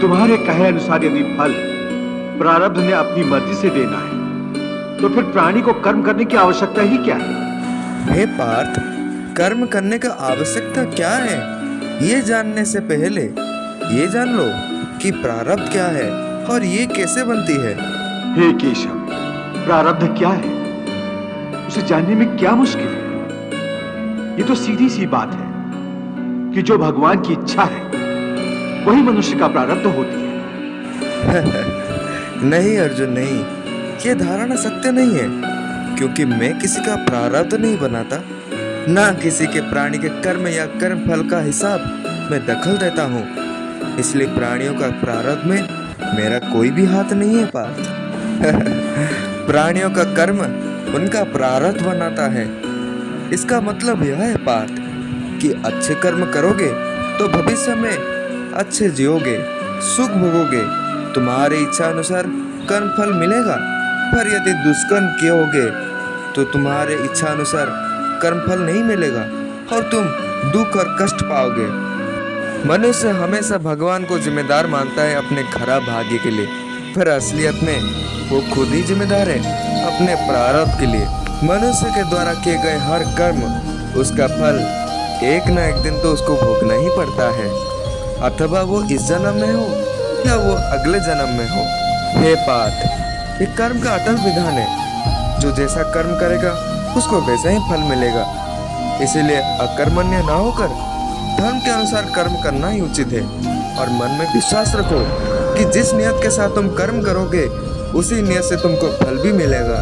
तुम्हारे कहे अनुसार यदि फल प्रारब्ध ने अपनी मर्जी से देना है, तो फिर प्राणी को कर्म करने की आवश्यकता ही क्या है? हे पार्थ, कर्म करने का आवश्यकता क्या है, ये जानने से पहले ये जान लो कि प्रारब्ध क्या है और ये कैसे बनती है। हे केशव, प्रारब्ध क्या है उसे जानने में क्या मुश्किल है? ये तो सीधी सी बात है कि जो भगवान की इच्छा है वही मनुष्य का प्रारब्ध होती है। नहीं अर्जुन नहीं, ये धारणा सत्य नहीं है, क्योंकि मैं किसी का प्रारब्ध नहीं बनाता, ना किसी के प्राणी के कर्म या कर्म फल का हिसाब मैं दखल देता हूँ। इसलिए प्राणियों का प्रारब्ध में मेरा कोई भी हाथ नहीं है पार्थ। प्राणियों का कर्म उनका प्रारब्ध बनाता है। इसका मतलब यह है पार्थ कि अच्छे कर्म करोगे तो भविष्य में अच्छे जियोगे, सुख भोगोगे, तुम्हारी इच्छा अनुसार कर्म फल मिलेगा। पर यदि दुष्कर्म कियोगे तो तुम्हारे इच्छा अनुसार कर्म फल नहीं मिलेगा और तुम दुख और कष्ट पाओगे। मनुष्य हमेशा भगवान को जिम्मेदार मानता है अपने खराब भाग्य के लिए, पर असलियत में वो खुद ही जिम्मेदार है अपने प्रारब्ध के लिए। मनुष्य के द्वारा किए गए हर कर्म, उसका फल एक न एक दिन तो उसको भोगना ही पड़ता है, अथवा वो इस जन्म में हो या वो अगले जन्म में हो। हे पार्थ, ये कर्म का अटल विधान है, जो जैसा कर्म करेगा उसको वैसा ही फल मिलेगा। इसीलिए अकर्मण्य ना होकर धर्म के अनुसार कर्म करना ही उचित है। और मन में विश्वास रखो कि जिस नियत के साथ तुम कर्म करोगे उसी नियत से तुमको फल भी मिलेगा।